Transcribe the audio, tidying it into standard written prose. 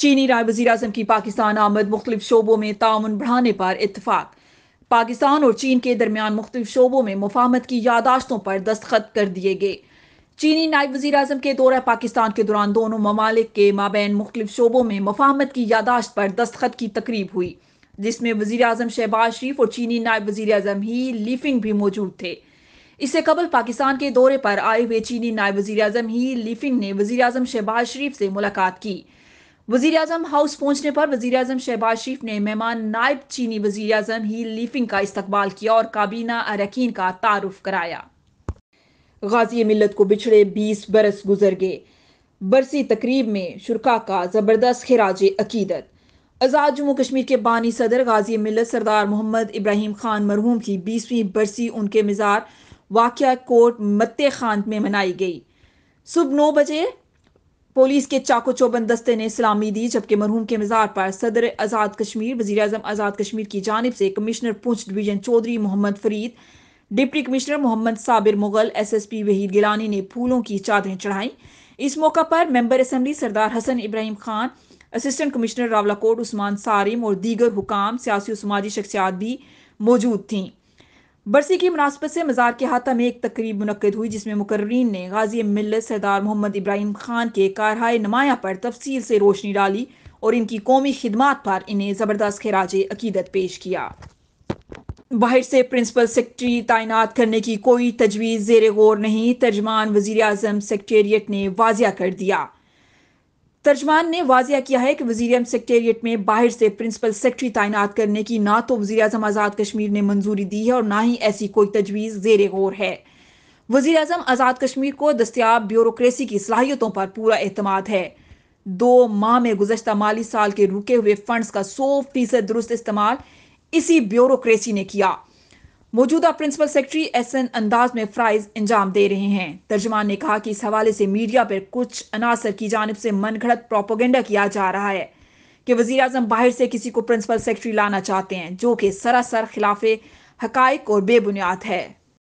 चीनी नायब वज़ीर-ए-आज़म की पाकिस्तान आमद, मुख्तलिफ शोबों में ताउन बढ़ाने पर इत्तफाक। पाकिस्तान और चीन के दरमियान मुख्तलिफ शोबों में मुफाहमत की यादाश्तों पर दस्तखत कर दिए गए। चीनी नायब वज़ीर-ए-आज़म के दौरा पाकिस्तान के दौरान दोनों ममालिक के माबैन मुख्तलिफ शोबों में मुफाहमत की यादाश्त पर दस्तखत की तकरीब हुई, जिसमें वज़ीर-ए-आज़म शहबाज शरीफ और चीनी नायब वज़ीर-ए-आज़म ही लीफिंग भी मौजूद थे। इससे कबल पाकिस्तान के दौरे पर आए हुए चीनी नायब वज़ीर-ए-आज़म ही लीफिंग ने वज़ीर-ए-आज़म शहबाज शरीफ से मुलाकात की। वज़ीर-ए-आज़म हाउस पहुंचने पर वज़ीर-ए-आज़म शहबाज शरीफ ने मेहमान नायब चीनी वज़ीर-ए-आज़म ही लीफिंग का इस्तकबाल किया और काबीना अरकान का तारुफ कराया। गाज़ी मिल्लत को बिछड़े 20 बरस गुजर गए। बरसी तकरीब में शुरका का ज़बरदस्त खिराज अकीदत। आज़ाद जम्मू कश्मीर के बानी सदर गाज़ी मिल्लत सरदार मोहम्मद इब्राहिम खान मरहूम की 20वीं बरसी उनके मज़ार वाक़िया कोट मत्ते खान में मनाई गई। सुबह 9 बजे पुलिस के चाको चौबंद दस्ते ने सलामी दी, जबकि मरहूम के मज़ार पर सदर आज़ाद कश्मीर वज़ीर-ए-आज़म आज़ाद कश्मीर की जानिब से commissioner Poonch division Chaudhary Mohammad Farid, deputy commissioner Mohammad Sabir Mughal, SSP Waheed Gilani ने फूलों की चादरें चढ़ाई। इस मौका पर member assembly Sardar Hasan Ibrahim Khan, assistant commissioner Rawalakot Usman Sarim और दीगर हुकाम, सियासी और समाजी शख्सियात भी मौजूद थीं। बरसी की मुनासबत से मज़ार के हाथा में एक तकरीब मुनक्किद हुई, जिसमें मुकर्रीन ने गाज़ी मिल्लत सरदार मोहम्मद इब्राहिम खान के कारहाय नुमाया पर तफसील से रोशनी डाली और इनकी कौमी खिदमात पर इन्हें ज़बरदस्त खिराज अकीदत पेश किया। बाहर से प्रिंसिपल सेक्रेटरी तैनात करने की कोई तजवीज़ ज़ेरे गौर नहीं, तर्जमान वज़ीर-ए-आज़म सेक्रेटेरिएट ने वाजिया कर दिया। तर्जमान ने वाजिया किया है कि वज़ीर-ए-आज़म सेक्रेटेरिएट में बाहर से प्रिंसिपल सेक्रेटरी तैनात करने की ना तो वज़ीर-ए-आज़म आज़ाद कश्मीर ने मंजूरी दी है और ना ही ऐसी कोई तजवीज़ ज़ेरे गौर है। वज़ीर-ए-आज़म आज़ाद कश्मीर को दस्तयाब ब्यूरोक्रेसी की सलाहियतों पर पूरा एतमाद है। 2 माह में गुज़श्ता माली साल के रुके हुए फंड्स का 100% दुरुस्त इस्तेमाल इसी ब्यूरोक्रेसी ने किया। मौजूदा प्रिंसिपल सेक्रेटरी एहसन अंदाज में फ़राइज़ अंजाम दे रहे हैं। तर्जमान ने कहा कि इस हवाले से मीडिया पर कुछ अनासर की जानिब से मनगढ़ंत प्रोपेगेंडा किया जा रहा है कि वज़ीर-ए-आज़म बाहर से किसी को प्रिंसिपल सेक्रेटरी लाना चाहते हैं, जो कि सरासर खिलाफ हकाइक और बेबुनियाद है।